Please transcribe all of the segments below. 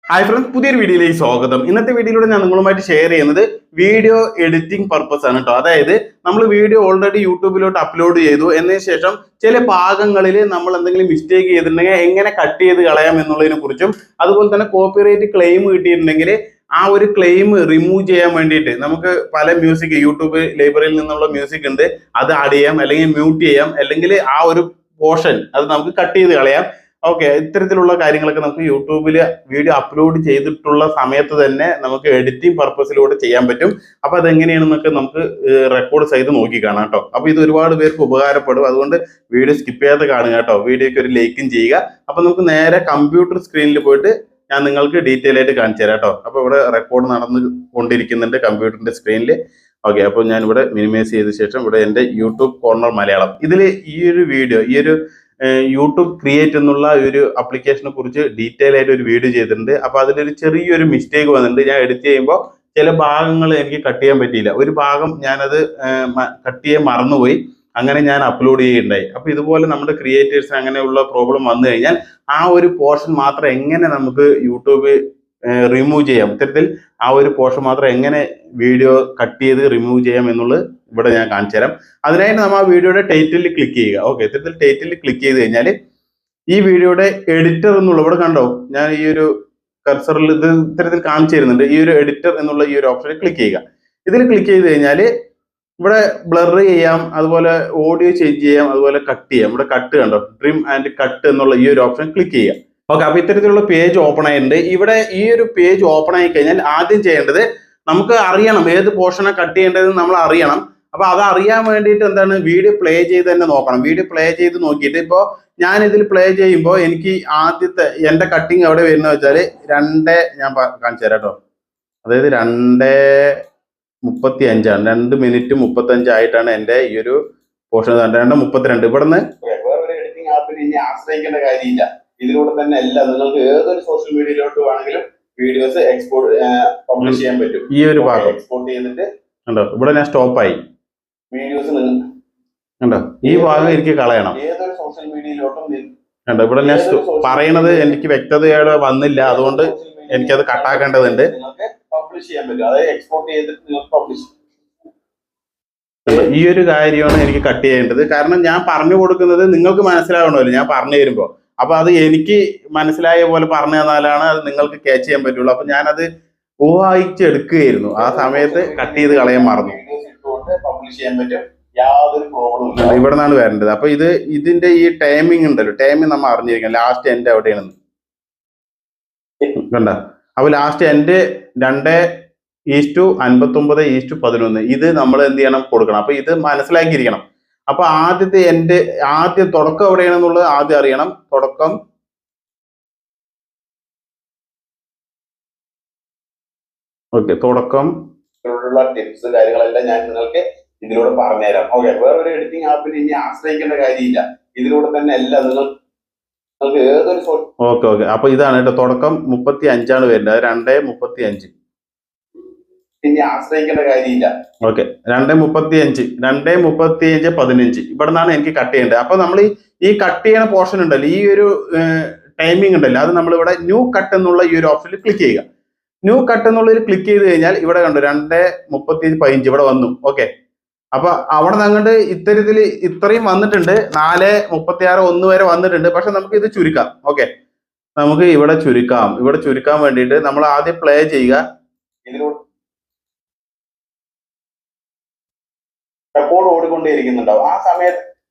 Hi friends, പുതിയൊരു വീഡിയോയിലേക്ക് സ്വാഗതം. ഇന്നത്തെ വീഡിയോയിലൂടെ ഞാൻ നിങ്ങളുമായിട്ട് ഷെയർ ചെയ്യുന്നത് വീഡിയോ എഡിറ്റിംഗ് പർപ്പസ് ആണ് കേട്ടോ. അതായത് നമ്മൾ വീഡിയോ ഓൾറെഡി യൂട്യൂബിലോട്ട് അപ്ലോഡ് ചെയ്തു എന്നതിന് ശേഷം ചില ഭാഗങ്ങളിൽ നമ്മൾ എന്തെങ്കിലും മിസ്റ്റേക്ക് ചെയ്തിട്ടുണ്ടെങ്കിൽ എങ്ങനെ കട്ട് ചെയ്ത് കളയാം എന്നുള്ളതിനെ കുറിച്ചും, അതുപോലെ തന്നെ കോപ്പിറൈറ്റ് ക്ലെയിം കിട്ടിയിട്ടുണ്ടെങ്കിൽ ആ ഒരു ക്ലെയിം റിമൂവ് ചെയ്യാൻ വേണ്ടിയിട്ട് നമുക്ക് പല മ്യൂസിക് യൂട്യൂബ് ലൈബ്രറിയിൽ നിന്നുള്ള മ്യൂസിക് ഉണ്ട്, അത് ആഡ് ചെയ്യാം, അല്ലെങ്കിൽ മ്യൂട്ട് ചെയ്യാം, അല്ലെങ്കിൽ ആ ഒരു പോർഷൻ അത് നമുക്ക് കട്ട് ചെയ്ത് കളയാം. ഓക്കെ, ഇത്തരത്തിലുള്ള കാര്യങ്ങളൊക്കെ നമുക്ക് യൂട്യൂബിൽ വീഡിയോ അപ്ലോഡ് ചെയ്തിട്ടുള്ള സമയത്ത് തന്നെ നമുക്ക് എഡിറ്റിംഗ് പർപ്പസിലൂടെ ചെയ്യാൻ പറ്റും. അപ്പൊ അതെങ്ങനെയാണെന്നൊക്കെ നമുക്ക് റെക്കോർഡ് ചെയ്ത് നോക്കി കാണാം കേട്ടോ. അപ്പൊ ഇത് ഒരുപാട് പേർക്ക് ഉപകാരപ്പെടും. അതുകൊണ്ട് വീഡിയോ സ്കിപ്പ് ചെയ്യാതെ കാണുക കേട്ടോ. വീഡിയോക്ക് ഒരു ലൈക്കും ചെയ്യുക. അപ്പൊ നമുക്ക് നേരെ കമ്പ്യൂട്ടർ സ്ക്രീനിൽ പോയിട്ട് ഞാൻ നിങ്ങൾക്ക് ഡീറ്റെയിൽ ആയിട്ട് കാണിച്ചു തരാം കേട്ടോ. അപ്പൊ ഇവിടെ റെക്കോർഡ് നടന്നു കൊണ്ടിരിക്കുന്നുണ്ട് കമ്പ്യൂട്ടറിന്റെ സ്ക്രീനിൽ. ഓക്കെ, അപ്പോൾ ഞാൻ ഇവിടെ മിനിമൈസ് ചെയ്ത ശേഷം ഇവിടെ എൻ്റെ യൂട്യൂബ് കോർണർ മലയാളം ഇതിൽ ഈ ഒരു വീഡിയോ യൂട്യൂബ് ക്രിയേറ്റ് എന്നുള്ള ഒരു ആപ്ലിക്കേഷനെ കുറിച്ച് ഡീറ്റെയിൽ ആയിട്ട് ഒരു വീഡിയോ ചെയ്തിട്ടുണ്ട്. അപ്പൊ അതിലൊരു ചെറിയൊരു മിസ്റ്റേക്ക് വന്നിട്ടുണ്ട്. ഞാൻ എഡിറ്റ് ചെയ്യുമ്പോൾ ചില ഭാഗങ്ങൾ എനിക്ക് കട്ട് ചെയ്യാൻ പറ്റിയില്ല. ഒരു ഭാഗം ഞാനത് കട്ട് ചെയ്യാൻ മറന്നുപോയി, അങ്ങനെ ഞാൻ അപ്ലോഡ് ചെയ്യുകയുണ്ടായി. അപ്പൊ ഇതുപോലെ നമ്മുടെ ക്രിയേറ്റേഴ്സിന് അങ്ങനെയുള്ള പ്രോബ്ലം വന്നു കഴിഞ്ഞാൽ ആ ഒരു പോർഷൻ മാത്രം എങ്ങനെ നമുക്ക് യൂട്യൂബ് റിമൂവ് ചെയ്യാം, ഇത്തരത്തിൽ ആ ഒരു പോർഷൻ മാത്രം എങ്ങനെ വീഡിയോ കട്ട് ചെയ്ത് റിമൂവ് ചെയ്യാം എന്നുള്ളത് ഇവിടെ ഞാൻ കാണിച്ചു തരാം. അതിനായിട്ട് നമ്മൾ ആ വീഡിയോയുടെ ടൈറ്റിൽ ക്ലിക്ക് ചെയ്യുക. ഓക്കെ, ഇത്തരത്തിൽ ടൈറ്റിൽ ക്ലിക്ക് ചെയ്ത് കഴിഞ്ഞാൽ ഈ വീഡിയോയുടെ എഡിറ്റർ എന്നുള്ള ഇവിടെ കണ്ടോ, ഞാൻ ഈ ഒരു കർസറിൽ ഇത് ഇത്തരത്തിൽ കാണിച്ചു തരുന്നുണ്ട്. ഈ ഒരു എഡിറ്റർ എന്നുള്ള ഈ ഒരു ഓപ്ഷനിൽ ക്ലിക്ക് ചെയ്യുക. ഇതിൽ ക്ലിക്ക് ചെയ്ത് കഴിഞ്ഞാൽ ഇവിടെ ബ്ലർ ചെയ്യാം, അതുപോലെ ഓഡിയോ ചേഞ്ച് ചെയ്യാം, അതുപോലെ കട്ട് ചെയ്യാം. ഇവിടെ കട്ട് കണ്ടോ, ട്രിം ആൻഡ് കട്ട് എന്നുള്ള ഈ ഒരു ഓപ്ഷൻ ക്ലിക്ക് ചെയ്യുക. ഓക്കെ, അപ്പൊ ഇത്തരത്തിലുള്ള പേജ് ഓപ്പൺ ആയിട്ടുണ്ട്. ഇവിടെ ഈ ഒരു പേജ് ഓപ്പൺ ആയി കഴിഞ്ഞാൽ ആദ്യം ചെയ്യേണ്ടത് നമുക്ക് അറിയണം ഏത് പോർഷനെ കട്ട് ചെയ്യേണ്ടതെന്ന് നമ്മൾ അറിയണം. അപ്പൊ അത് അറിയാൻ വേണ്ടിയിട്ട് എന്താണ്, വീഡിയോ പ്ലേ ചെയ്ത് തന്നെ നോക്കണം. വീഡിയോ പ്ലേ ചെയ്ത് നോക്കിയിട്ട് ഇപ്പോൾ ഞാൻ ഇതിൽ പ്ലേ ചെയ്യുമ്പോൾ എനിക്ക് ആദ്യത്തെ എന്റെ കട്ടിങ് എവിടെ വരുന്ന വെച്ചാൽ ഞാൻ കാണിച്ചു തരാം കേട്ടോ. അതായത് 2:35 2:35 എൻ്റെ ഈ ഒരു പോർഷൻ. 2:32 ഇവിടുന്ന് വേറൊരു എഡിറ്റിംഗ് ആപ്പിൽ ഇനി ആശ്രയിക്കേണ്ട കാര്യമില്ല. ഇതിലൂടെ തന്നെ എല്ലാം നിങ്ങൾക്ക് ഏതൊരു സോഷ്യൽ മീഡിയയിലോട്ട് വേണമെങ്കിലും വീഡിയോസ് പബ്ലിഷ് ചെയ്യാൻ പറ്റും. ഈ ഒരു ഭാഗം എക്സ്പോർട്ട് ചെയ്തിട്ട് കണ്ടോ, ഇവിടെ ഞാൻ സ്റ്റോപ്പായി. വീഡിയോസ് കണ്ടോ, ഈ ഭാഗം എനിക്ക് കളയണം. ഏതൊരു സോഷ്യൽ മീഡിയയിലോട്ടും കണ്ടോ, ഇവിടെ ഞാൻ പറയണത് എനിക്ക് വ്യക്തതയോടെ വന്നില്ല, അതുകൊണ്ട് എനിക്കത് കട്ടാക്കേണ്ടതുണ്ട്. പബ്ലിഷ് ചെയ്യാൻ പറ്റും, അതായത് എക്സ്പോർട്ട് ചെയ്തിട്ട് നിങ്ങൾക്ക് പബ്ലിഷ്. ഈ ഒരു കാര്യമാണ് എനിക്ക് കട്ട് ചെയ്യേണ്ടത്. കാരണം ഞാൻ പറഞ്ഞു കൊടുക്കുന്നത് നിങ്ങൾക്ക് മനസ്സിലാവണമല്ലോ ഞാൻ പറഞ്ഞു തരുമ്പോൾ. അപ്പൊ അത് എനിക്ക് മനസ്സിലായ പോലെ പറഞ്ഞു തന്നാലാണ് അത് നിങ്ങൾക്ക് ക്യാച്ച് ചെയ്യാൻ പറ്റുള്ളൂ. അപ്പൊ ഞാനത് ഊഹിച്ചെടുക്കുകയായിരുന്നു. ആ സമയത്ത് കട്ട് ചെയ്ത് കളയാൻ മറന്നു. പബ്ലിഷ് ചെയ്യാൻ പറ്റും, യാതൊരു പ്രോബ്ലം ഇവിടെ നിന്നാണ് വരേണ്ടത്. അപ്പൊ ഇതിന്റെ ഈ ടൈമിംഗ് ഉണ്ടല്ലോ, ടൈമിംഗ് നമ്മൾ അറിഞ്ഞിരിക്കണം. ലാസ്റ്റ് എൻഡ് എവിടെയാണെന്ന് കണ്ട. അപ്പൊ ലാസ്റ്റ് എൻഡ് 2:59:11 ഇത് നമ്മൾ എന്ത് ചെയ്യണം, കൊടുക്കണം. അപ്പൊ ഇത് മനസ്സിലാക്കിയിരിക്കണം. അപ്പൊ ആദ്യം തുടക്കം എവിടെയാണെന്നുള്ളത് ആദ്യം അറിയണം. തുടക്കം ഓക്കെ, തുടക്കം ടിപ്സ് കാര്യങ്ങളെല്ലാം ഞാൻ നിങ്ങൾക്ക് ഇതിലൂടെ പറഞ്ഞുതരാം. ഓക്കെ, വേറൊരു എഡിറ്റിംഗ് ആപ്പിൽ ഇനി ആശ്രയിക്കേണ്ട കാര്യമില്ല. ഇതിലൂടെ തന്നെ എല്ലാം നിങ്ങൾക്ക് ഏതൊരു ഓക്കെ. അപ്പൊ ഇതാണ് കേട്ടോ, തുടക്കം 35 വരുന്നത്. 2:35 ഇനി ആശ്രയിക്കേണ്ട കാര്യമില്ല. ഓക്കെ, 2:35:15 ഇവിടെ നിന്നാണ് എനിക്ക് കട്ട് ചെയ്യേണ്ടത്. അപ്പൊ നമ്മൾ ഈ കട്ട് ചെയ്യുന്ന പോർഷൻ ഉണ്ടല്ലോ, ഈ ഒരു ടൈമിംഗ് ഉണ്ടല്ലോ, അത് നമ്മൾ ഇവിടെ ന്യൂ കട്ട് എന്നുള്ള ഈ ഒരു ഓപ്ഷനിൽ ക്ലിക്ക് ചെയ്യുക. ന്യൂ കട്ട് എന്നുള്ളതിൽ ക്ലിക്ക് ചെയ്ത് കഴിഞ്ഞാൽ ഇവിടെ കണ്ടു 2:35 ഇവിടെ വന്നു. ഓക്കെ, അപ്പൊ അവിടെ നിന്ന് അങ്ങോട്ട് ഇത്രയും വന്നിട്ടുണ്ട്. 4:36 വരെ വന്നിട്ടുണ്ട്. പക്ഷെ നമുക്ക് ഇത് ചുരുക്കാം. ഓക്കെ, നമുക്ക് ഇവിടെ ചുരുക്കാം. ഇവിടെ ചുരുക്കാൻ വേണ്ടിയിട്ട് നമ്മൾ ആദ്യം പ്ലേ ചെയ്യുക. ഇതിലൂടെ റെക്കോർഡ് ഓടിക്കൊണ്ടേയിരിക്കുന്നുണ്ടാവും. ആ സമയത്ത്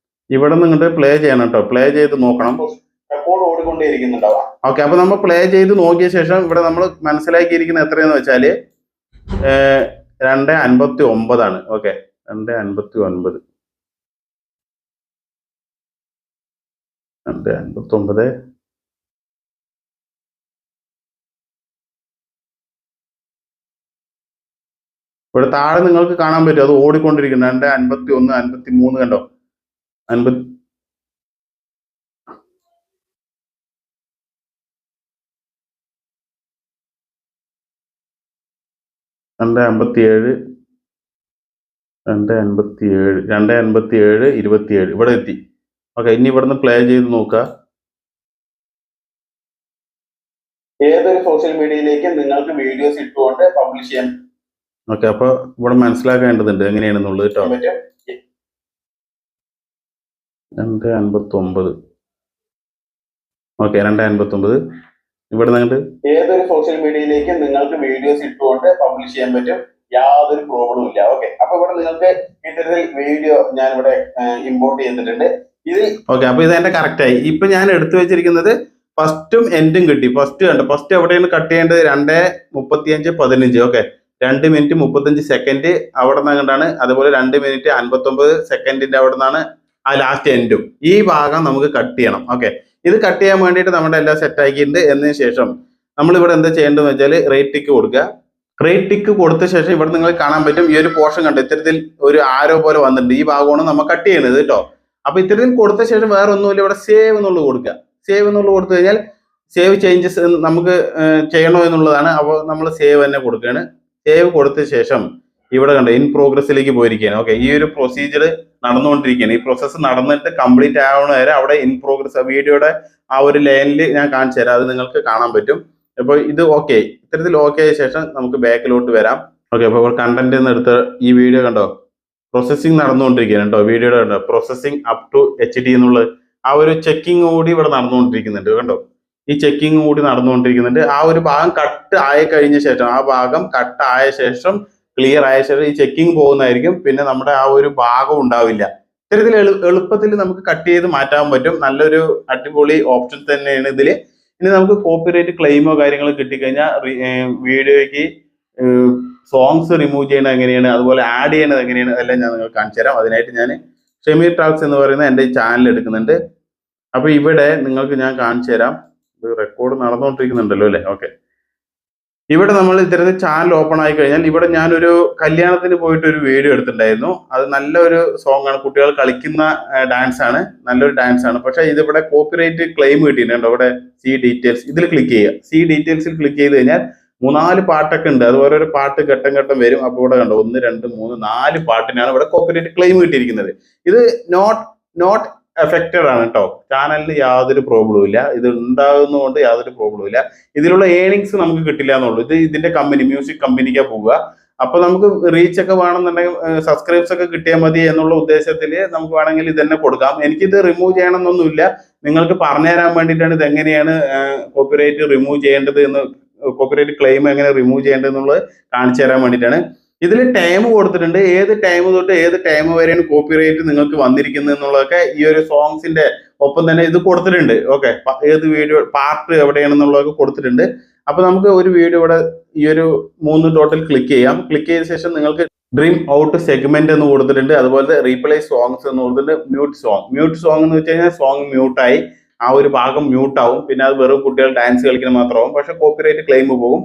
ഇവിടെ നിന്ന് ഇങ്ങോട്ട് പ്ലേ ചെയ്യണം കേട്ടോ. പ്ലേ ചെയ്ത് നോക്കണം. റെക്കോർഡ് ഓടിക്കൊണ്ടേയിരിക്കുന്നുണ്ടാവും. ഓക്കെ, അപ്പൊ നമ്മൾ പ്ലേ ചെയ്ത് നോക്കിയ ശേഷം ഇവിടെ നമ്മൾ മനസ്സിലാക്കിയിരിക്കുന്നത് എത്രയെന്ന് വെച്ചാല് 2:59 ഓക്കെ, 2:59 2:59 ഇവിടെ താഴെ നിങ്ങൾക്ക് കാണാൻ പറ്റും, അത് ഓടിക്കൊണ്ടിരിക്കുന്നു. 2:51 53 കണ്ടോ, 50 2:57 2:57 ഇവിടെ എത്തി. ഓക്കെ, ഇനി ഇവിടുന്ന് പ്ലേ ചെയ്ത് നോക്കുക. ഏതൊരു സോഷ്യൽ മീഡിയയിലേക്കും നിങ്ങൾക്ക് വീഡിയോസ് ഇട്ടുകൊണ്ട് പബ്ലിഷ് ചെയ്യാൻ. ഓക്കെ, അപ്പൊ ഇവിടെ മനസ്സിലാക്കേണ്ടതുണ്ട് എങ്ങനെയാണെന്നുള്ളത് കേട്ടോ. 2:59. ഓക്കെ, 2:59. ഇവിടെ നിന്നിട്ട് ഏതൊരു സോഷ്യൽ മീഡിയയിലേക്കും നിങ്ങൾക്ക് വീഡിയോസ് ഇട്ടുകൊണ്ട് പബ്ലിഷ് ചെയ്യാൻ പറ്റും, യാതൊരു പ്രോബ്ലവും ഇല്ല. ഓക്കെ, അപ്പൊ ഇവിടെ നിങ്ങൾക്ക് ഇത്തരത്തിൽ വീഡിയോ ഞാൻ ഇവിടെ ഇമ്പോർട്ട് ചെയ്തിട്ടുണ്ട്. ഇത് ഓക്കെ, അപ്പൊ ഇത് എന്റെ കറക്റ്റ് ആയി. ഇപ്പൊ ഞാൻ എടുത്തു വെച്ചിരിക്കുന്നത് ഫസ്റ്റും എൻഡും കിട്ടി. ഫസ്റ്റ് കണ്ടു, ഫസ്റ്റ് എവിടെയാണ് കട്ട് ചെയ്യേണ്ടത്? 2:35:15. ഓക്കെ, 2 മിനിറ്റ് 35 സെക്കൻഡ് അവിടെ നിന്ന് കണ്ടാണ്. അതുപോലെ 2 മിനിറ്റ് 59 സെക്കൻഡിന്റെ അവിടെ നിന്നാണ് ആ ലാസ്റ്റ് എൻഡും. ഈ ഭാഗം നമുക്ക് കട്ട് ചെയ്യണം. ഓക്കെ, ഇത് കട്ട് ചെയ്യാൻ വേണ്ടിയിട്ട് നമ്മുടെ എല്ലാം സെറ്റ് ആക്കിയിട്ടുണ്ട്. എന്നതിന് ശേഷം നമ്മൾ ഇവിടെ എന്താ ചെയ്യേണ്ടതെന്ന് വെച്ചാൽ റൈറ്റ് ടിക്ക് കൊടുക്കുക. റൈറ്റ് ടിക്ക് കൊടുത്ത ശേഷം ഇവിടെ നിങ്ങൾ കാണാൻ പറ്റും ഈ ഒരു പോർഷൻ കണ്ടു, ഇത്തരത്തിൽ ഒരു ആരോ പോലെ വന്നിട്ടുണ്ട്. ഈ ഭാഗമാണ് നമ്മൾ കട്ട് ചെയ്യുന്നത് കേട്ടോ. അപ്പൊ ഇത്തരത്തിൽ കൊടുത്ത ശേഷം വേറെ ഒന്നുമില്ല, ഇവിടെ സേവ് എന്നുള്ളത് കൊടുക്കുക. സേവ് എന്നുള്ളത് കൊടുത്തു കഴിഞ്ഞാൽ സേവ് ചേഞ്ചസ് നമുക്ക് ചെയ്യണോ എന്നുള്ളതാണ്. അപ്പോൾ നമ്മൾ സേവ് തന്നെ കൊടുക്കുകയാണ്. സേവ് കൊടുത്ത ശേഷം ഇവിടെ കണ്ട ഇൻ പ്രോഗ്രസ്സിലേക്ക് പോയിരിക്കുകയാണ്. ഓക്കെ, ഈ ഒരു പ്രൊസീജിയർ നടന്നുകൊണ്ടിരിക്കുകയാണ്. ഈ പ്രോസസ്സ് നടന്നിട്ട് കംപ്ലീറ്റ് ആവണ വരെ അവിടെ ഇൻ പ്രോഗ്രസ് വീഡിയോയുടെ ആ ഒരു ലൈനിൽ ഞാൻ കാണിച്ചു തരാം, അത് നിങ്ങൾക്ക് കാണാൻ പറ്റും. അപ്പോൾ ഇത് ഓക്കെ, ഇത്തരത്തിൽ ഓക്കെ ആയ ശേഷം നമുക്ക് ബാക്കിലോട്ട് വരാം. ഓക്കെ, അപ്പോൾ കണ്ടന്റ് എന്ന് എടുത്ത് ഈ വീഡിയോ കണ്ടോ, പ്രോസസ്സിംഗ് നടന്നുകൊണ്ടിരിക്കുകയാണ് കേട്ടോ. വീഡിയോയുടെ കണ്ടോ പ്രോസസ്സിംഗ് അപ് ടു HD എന്നുള്ളത് ആ ഒരു ചെക്കിംഗ് കൂടി ഇവിടെ നടന്നുകൊണ്ടിരിക്കുന്നുണ്ട് കണ്ടോ. ഈ ചെക്കിംഗ് കൂടി നടന്നുകൊണ്ടിരിക്കുന്നുണ്ട്. ആ ഒരു ഭാഗം കട്ട് ആയി കഴിഞ്ഞ ശേഷം, ആ ഭാഗം കട്ട് ആയ ശേഷം ക്ലിയർ ആയ ശേഷം ഈ ചെക്കിംഗ് പോകുന്നതായിരിക്കും. പിന്നെ നമ്മുടെ ആ ഒരു ഭാഗം ഉണ്ടാവില്ല. ഇത്തരത്തിൽ എളുപ്പത്തിൽ നമുക്ക് കട്ട് ചെയ്ത് മാറ്റാൻ പറ്റും. നല്ലൊരു അടിപൊളി ഓപ്ഷൻ തന്നെയാണ് ഇതിൽ. ഇനി നമുക്ക് കോപ്പിറൈറ്റ് ക്ലെയിമോ കാര്യങ്ങളോ കിട്ടിക്കഴിഞ്ഞാൽ വീഡിയോയ്ക്ക് സോങ്സ് റിമൂവ് ചെയ്യണത് എങ്ങനെയാണ്, അതുപോലെ ആഡ് ചെയ്യണത് എങ്ങനെയാണ്, അതെല്ലാം ഞാൻ നിങ്ങൾക്ക് കാണിച്ചു തരാം. അതിനായിട്ട് ഞാൻ ഷമീർ ടാക്സ് എന്ന് പറയുന്ന എൻ്റെ ചാനൽ എടുക്കുന്നുണ്ട്. അപ്പൊ ഇവിടെ നിങ്ങൾക്ക് ഞാൻ കാണിച്ചു തരാം. റെക്കോർഡ് നടന്നുകൊണ്ടിരിക്കുന്നുണ്ടല്ലോ അല്ലേ? ഓക്കെ, ഇവിടെ നമ്മൾ ഇത്തരത്തിൽ ചാനൽ ഓപ്പൺ ആയി കഴിഞ്ഞാൽ ഇവിടെ ഞാനൊരു കല്യാണത്തിന് പോയിട്ട് ഒരു വീഡിയോ എടുത്തിട്ടുണ്ടായിരുന്നു. അത് നല്ലൊരു സോങ് ആണ്, കുട്ടികൾ കളിക്കുന്ന ഡാൻസ് ആണ്, നല്ലൊരു ഡാൻസ് ആണ്. പക്ഷെ ഇതിവിടെ കോപ്പിറൈറ്റ് ക്ലെയിം കിട്ടിയിട്ടുണ്ട്. ഇവിടെ സി ഡീറ്റെയിൽസ് ഇതിൽ ക്ലിക്ക് ചെയ്യുക. സി ഡീറ്റെയിൽസിൽ ക്ലിക്ക് ചെയ്ത് കഴിഞ്ഞാൽ 3-4 പാട്ടൊക്കെ ഉണ്ട്. അത് ഓരോരോ പാട്ട് ഘട്ടം ഘട്ടം വരും. അപ്പോൾ ഇവിടെ കണ്ടോ 1, 2, 3, 4 പാട്ടിനാണ് ഇവിടെ കോപ്പിറൈറ്റ് ക്ലെയിം കിട്ടിയിരിക്കുന്നത്. ഇത് നോട്ട് എഫക്റ്റഡ് ആണ് കേട്ടോ. ചാനലിന് യാതൊരു പ്രോബ്ലവും ഇല്ല. ഇത് ഉണ്ടാകുന്നതുകൊണ്ട് യാതൊരു പ്രോബ്ലവും ഇല്ല. ഇതിലുള്ള ഏണിങ്സ് നമുക്ക് കിട്ടില്ല എന്നുള്ളൂ. ഇത് ഇതിന്റെ കമ്പനി മ്യൂസിക് കമ്പനിക്കാ പോവുക. അപ്പൊ നമുക്ക് റീച്ച് ഒക്കെ വേണമെന്നുണ്ടെങ്കിൽ സബ്സ്ക്രൈബ്സ് ഒക്കെ കിട്ടിയാൽ മതി എന്നുള്ള ഉദ്ദേശത്തിൽ നമുക്ക് വേണമെങ്കിൽ ഇത് തന്നെ കൊടുക്കാം. എനിക്കിത് റിമൂവ് ചെയ്യണമെന്നൊന്നുമില്ല, നിങ്ങൾക്ക് പറഞ്ഞുതരാൻ വേണ്ടിയിട്ടാണ് ഇത് എങ്ങനെയാണ് കോപ്പിറൈറ്റ് റിമൂവ് ചെയ്യേണ്ടത് എന്ന്, കോപ്പിറൈറ്റ് ക്ലെയിം എങ്ങനെ റിമൂവ് ചെയ്യേണ്ടത് എന്നുള്ളത് കാണിച്ചു തരാൻ വേണ്ടിയിട്ടാണ്. ഇതിൽ ടൈം കൊടുത്തിട്ടുണ്ട്, ഏത് ടൈം തൊട്ട് ഏത് ടൈം വരെയാണ് കോപ്പിറൈറ്റ് നിങ്ങൾക്ക് വന്നിരിക്കുന്നത് എന്നുള്ളതൊക്കെ ഈ ഒരു സോങ്സിന്റെ ഒപ്പം തന്നെ ഇത് കൊടുത്തിട്ടുണ്ട്. ഓക്കെ, ഏത് വീഡിയോ പാർട്ട് എവിടെയാണെന്നുള്ളതൊക്കെ കൊടുത്തിട്ടുണ്ട്. അപ്പൊ നമുക്ക് ഒരു വീഡിയോ ഇവിടെ ഈ ഒരു 3 ഡോട്ടിൽ ക്ലിക്ക് ചെയ്യാം. ക്ലിക്ക് ചെയ്ത ശേഷം നിങ്ങൾക്ക് ഡ്രീം ഔട്ട് സെഗ്മെന്റ് എന്ന് കൊടുത്തിട്ടുണ്ട്. അതുപോലെ റീപ്ലേസ് സോങ്സ് എന്ന് കൊടുത്തിട്ടുണ്ട്. മ്യൂട്ട് സോങ് എന്ന് വെച്ച് കഴിഞ്ഞാൽ സോങ് മ്യൂട്ടായി, ആ ഒരു ഭാഗം മ്യൂട്ട് ആവും. പിന്നെ അത് വെറും കുട്ടികൾ ഡാൻസ് കളിക്കുന്ന മാത്രമാവും, പക്ഷെ കോപ്പിറൈറ്റ് ക്ലെയിം പോകും.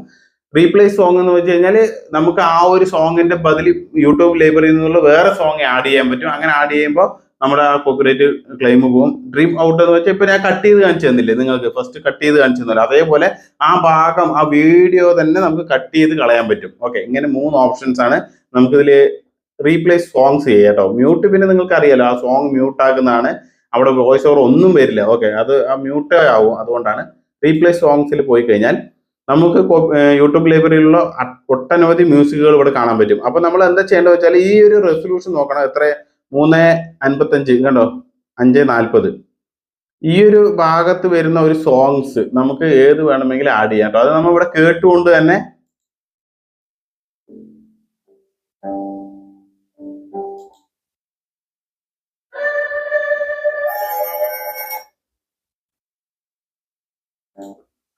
റീപ്ലേസ് സോങ് എന്ന് വെച്ച് കഴിഞ്ഞാൽ നമുക്ക് ആ ഒരു സോങ്ങിന്റെ ബദൽ യൂട്യൂബ് ലൈബ്രറിയിൽ നിന്നുള്ള വേറെ സോങ് ആഡ് ചെയ്യാൻ പറ്റും. അങ്ങനെ ആഡ് ചെയ്യുമ്പോൾ നമ്മുടെ ആ കോപ്പിറൈറ്റ് ക്ലെയിം പോകും. ഡ്രീം ഔട്ട് എന്ന് വെച്ചാൽ ഇപ്പൊ ഞാൻ കട്ട് ചെയ്ത് കാണിച്ചു തന്നില്ലേ നിങ്ങൾക്ക്, ഫസ്റ്റ് കട്ട് ചെയ്ത് കാണിച്ചു തന്നല്ലോ, അതേപോലെ ആ ഭാഗം ആ വീഡിയോ തന്നെ നമുക്ക് കട്ട് ചെയ്ത് കളയാൻ പറ്റും. ഓക്കെ, ഇങ്ങനെ 3 ഓപ്ഷൻസ് ആണ് നമുക്കിതിൽ. റീപ്ലേസ് സോങ്സ് ചെയ്യാം കേട്ടോ. മ്യൂട്ട് പിന്നെ നിങ്ങൾക്ക് അറിയാലോ, ആ സോങ് മ്യൂട്ട് ആക്കുന്നതാണ്, അവിടെ വോയിസ് ഓവർ ഒന്നും വരില്ല. ഓക്കെ, അത് ആ മ്യൂട്ട് ആവും. അതുകൊണ്ടാണ് റീപ്ലേസ് സോങ്സിൽ പോയി കഴിഞ്ഞാൽ നമുക്ക് യൂട്യൂബ് ലൈബ്രറിയിലുള്ള ഒട്ടനവധി മ്യൂസിക്കുകൾ ഇവിടെ കാണാൻ പറ്റും. അപ്പൊ നമ്മൾ എന്താ ചെയ്യേണ്ടത് വെച്ചാൽ ഈ ഒരു റെസൊല്യൂഷൻ നോക്കണം. എത്ര 3:55 കണ്ടോ, 5:40. ഈ ഒരു ഭാഗത്ത് വരുന്ന ഒരു സോങ്സ് നമുക്ക് ഏത് വേണമെങ്കിലും ആഡ് ചെയ്യാം കേട്ടോ. അത് നമ്മൾ ഇവിടെ കേട്ടുകൊണ്ട് തന്നെ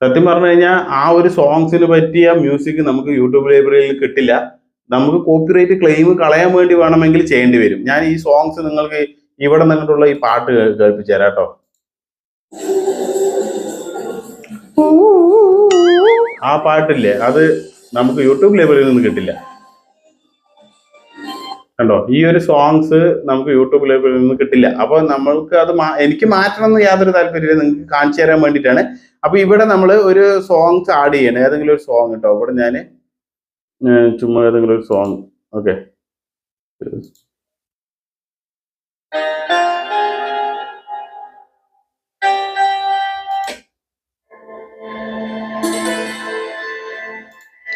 സത്യം പറഞ്ഞു കഴിഞ്ഞാൽ ആ ഒരു സോങ്സിന് പറ്റിയ മ്യൂസിക് നമുക്ക് യൂട്യൂബ് ലൈബ്രറിയിൽ കിട്ടില്ല. നമുക്ക് കോപ്പിറൈറ്റ് ക്ലെയിം കളയാൻ വേണ്ടി വേണമെങ്കിൽ ചെയ്യേണ്ടി വരും. ഞാൻ ഈ സോങ്സ് നിങ്ങൾക്ക് ഇവിടെ നിന്നിട്ടുള്ള ഈ പാട്ട് കേൾപ്പിച്ചു തരാം കേട്ടോ. ആ പാട്ടില്ലേ, അത് നമുക്ക് യൂട്യൂബ് ലൈബ്രറിയിൽ നിന്ന് കിട്ടില്ല. കണ്ടോ, ഈ ഒരു സോങ്സ് നമുക്ക് യൂട്യൂബ് ലൈബ്രറിയിൽ നിന്ന് കിട്ടില്ല. അപ്പൊ നമ്മൾക്ക് അത് എനിക്ക് മാറ്റണം എന്ന് യാതൊരു താല്പര്യമില്ല, നിങ്ങൾക്ക് കാണിച്ചു തരാൻ വേണ്ടിയിട്ടാണ്. അപ്പൊ ഇവിടെ നമ്മൾ ഒരു സോങ്സ് ആഡ് ചെയ്യണം, ഏതെങ്കിലും ഒരു സോങ് കേട്ടോ. ഇവിടെ ഞാൻ ചുമ്മാ ഏതെങ്കിലും ഒരു സോങ്. ഓക്കെ,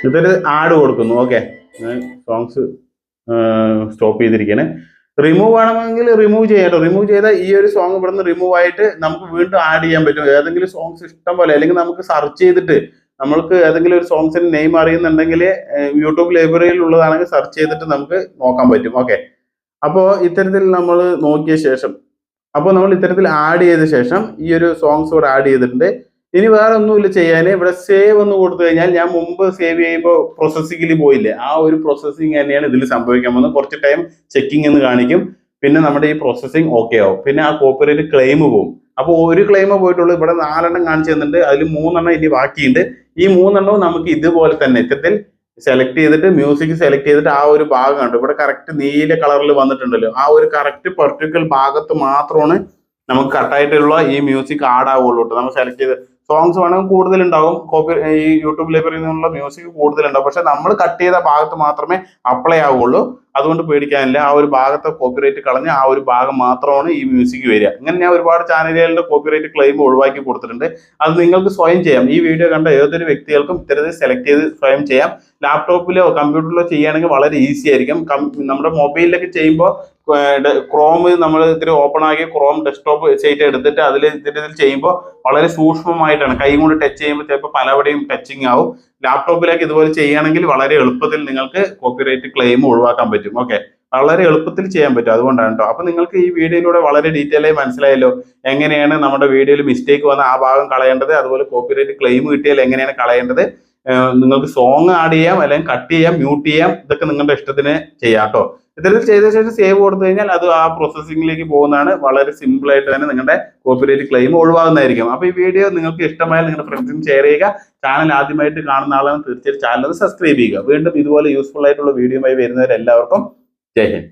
ഇതൊരു ആഡ് കൊടുക്കുന്നു. ഓക്കെ, സോങ്സ് സ്റ്റോപ്പ് ചെയ്തിരിക്കുകയാണ്. റിമൂവ് വേണമെങ്കിൽ റിമൂവ് ചെയ്യാട്ടോ. റിമൂവ് ചെയ്താൽ ഈ ഒരു സോങ് ഇവിടെ നിന്ന് റിമൂവ് ആയിട്ട് നമുക്ക് വീണ്ടും ആഡ് ചെയ്യാൻ പറ്റും. ഏതെങ്കിലും സോങ്സ് ഇഷ്ടം പോലെ, അല്ലെങ്കിൽ നമുക്ക് സെർച്ച് ചെയ്തിട്ട് നമ്മൾക്ക് ഏതെങ്കിലും ഒരു സോങ്സിന്റെ നെയിം അറിയുന്നുണ്ടെങ്കിൽ യൂട്യൂബ് ലൈബ്രറിയിൽ ഉള്ളതാണെങ്കിൽ സെർച്ച് ചെയ്തിട്ട് നമുക്ക് നോക്കാൻ പറ്റും. ഓക്കെ, അപ്പോൾ ഇത്തരത്തിൽ നമ്മൾ നോക്കിയ ശേഷം, അപ്പോൾ നമ്മൾ ഇത്തരത്തിൽ ആഡ് ചെയ്ത ശേഷം ഈ ഒരു സോങ്സ് ഇവിടെ ആഡ് ചെയ്തിട്ടുണ്ട്. ഇനി വേറെ ഒന്നുമില്ല ചെയ്യാൻ. ഇവിടെ സേവ് എന്ന് കൊടുത്തു കഴിഞ്ഞാൽ ഞാൻ മുമ്പ് സേവ് ചെയ്യുമ്പോൾ പ്രോസസ്സിങ്ങിൽ പോയില്ലേ, ആ ഒരു പ്രോസസ്സിങ് തന്നെയാണ് ഇതിൽ സംഭവിക്കാൻ പോകുന്നത്. കുറച്ച് ടൈം ചെക്കിംഗ് എന്ന് കാണിക്കും, പിന്നെ നമ്മുടെ ഈ പ്രോസസ്സിങ് ഓക്കെ ആവും, പിന്നെ ആ കോപ്പിറൈറ്റ് ക്ലെയിം പോകും. അപ്പോൾ ഒരു ക്ലെയിം പോയിട്ടുള്ളൂ. ഇവിടെ 4 കാണിച്ചു തന്നിട്ടുണ്ട്, അതിൽ 3 ഇനി ബാക്കിയുണ്ട്. ഈ 3 നമുക്ക് ഇതുപോലെ തന്നെ ഇത്തരത്തിൽ സെലക്ട് ചെയ്തിട്ട് മ്യൂസിക് സെലക്ട് ചെയ്തിട്ട് ആ ഒരു ഭാഗം കണ്ടു ഇവിടെ കറക്റ്റ് നീല കളറിൽ വന്നിട്ടുണ്ടല്ലോ, ആ ഒരു കറക്റ്റ് പെർട്ടിക്കുലർ ഭാഗത്ത് മാത്രമാണ് നമുക്ക് കട്ടായിട്ടുള്ള ഈ മ്യൂസിക് ആഡ് ആവുള്ളൂ കേട്ടോ. നമ്മൾ സെലക്ട് ചെയ്ത് സോങ്സ് വേണമെങ്കിൽ കൂടുതലുണ്ടാവും, ഈ യൂട്യൂബ് ലൈബ്രറിയിൽ നിന്നുള്ള മ്യൂസിക് കൂടുതലുണ്ടാവും, പക്ഷെ നമ്മൾ കട്ട് ചെയ്ത ഭാഗത്ത് മാത്രമേ അപ്ലൈ ആവുള്ളൂ. അതുകൊണ്ട് പേടിക്കാനില്ല. ആ ഒരു ഭാഗത്തെ കോപ്പിറൈറ്റ് കളഞ്ഞ് ആ ഒരു ഭാഗം മാത്രമാണ് ഈ മ്യൂസിക് വരിക. അങ്ങനെ ഞാൻ ഒരുപാട് ചാനലുകളുടെ കോപ്പിറൈറ്റ് ക്ലെയിം ഒഴിവാക്കി കൊടുത്തിട്ടുണ്ട്. അത് നിങ്ങൾക്ക് സ്വയം ചെയ്യാം. ഈ വീഡിയോ കണ്ട ഏതൊരു വ്യക്തികൾക്കും ഇത്തരത്തിൽ സെലക്ട് ചെയ്ത് സ്വയം ചെയ്യാം. ലാപ്ടോപ്പിലോ കമ്പ്യൂട്ടറിലോ ചെയ്യുകയാണെങ്കിൽ വളരെ ഈസി ആയിരിക്കും. നമ്മുടെ മൊബൈലിലൊക്കെ ചെയ്യുമ്പോൾ ക്രോം നമ്മൾ ഇത്തിരി ഓപ്പൺ ആക്കി ക്രോം ഡെസ്ക്ടോപ്പ് സൈറ്റ് എടുത്തിട്ട് അതിൽ ഇതിൽ ചെയ്യുമ്പോൾ വളരെ സൂക്ഷ്മമായിട്ടാണ്, കൈ കൊണ്ട് ടച്ച് ചെയ്യുമ്പോൾ ചിലപ്പോൾ പലവിടെയും ടച്ചിങ് ആവും. ലാപ്ടോപ്പിലേക്ക് ഇതുപോലെ ചെയ്യുകയാണെങ്കിൽ വളരെ എളുപ്പത്തിൽ നിങ്ങൾക്ക് കോപ്പിറൈറ്റ് ക്ലെയിം ഒഴിവാക്കാൻ പറ്റും. ഓക്കെ, വളരെ എളുപ്പത്തിൽ ചെയ്യാൻ പറ്റും. അതുകൊണ്ടാണ് കേട്ടോ. അപ്പൊ നിങ്ങൾക്ക് ഈ വീഡിയോയിലൂടെ വളരെ ഡീറ്റെയിൽ ആയി മനസ്സിലായല്ലോ എങ്ങനെയാണ് നമ്മുടെ വീഡിയോയിൽ മിസ്റ്റേക്ക് വന്ന ആ ഭാഗം കളയേണ്ടത്, അതുപോലെ കോപ്പിറൈറ്റ് ക്ലെയിം കിട്ടിയാൽ എങ്ങനെയാണ് കളയേണ്ടത്. നിങ്ങൾക്ക് സോങ് ആഡ് ചെയ്യാം, അല്ലെങ്കിൽ കട്ട് ചെയ്യാം, മ്യൂട്ട് ചെയ്യാം, ഇതൊക്കെ നിങ്ങളുടെ ഇഷ്ടത്തിന് ചെയ്യാം കേട്ടോ. ഇത്തരത്തിൽ ചെയ്ത ശേഷം സേവ് കൊടുത്തു കഴിഞ്ഞാൽ അത് ആ പ്രോസസ്സിംഗിലേക്ക് പോകുന്നതാണ്. വളരെ സിമ്പിൾ ആയിട്ട് തന്നെ നിങ്ങളുടെ കോപ്പിറൈറ്റ് ക്ലെയിം ഒഴിവാകുന്നതായിരിക്കും. അപ്പൊ ഈ വീഡിയോ നിങ്ങൾക്ക് ഇഷ്ടമായാൽ നിങ്ങളുടെ ഫ്രണ്ട്സിന് ഷെയർ ചെയ്യുക. ചാനൽ ആദ്യമായിട്ട് കാണുന്ന ആളാണ് തീർച്ചയായിട്ടും ചാനൽ സബ്സ്ക്രൈബ് ചെയ്യുക. വീണ്ടും ഇതുപോലെ യൂസ്ഫുൾ ആയിട്ടുള്ള വീഡിയോയുമായി വരുന്നവരെല്ലാവർക്കും ജയ് ഹിന്ദ്.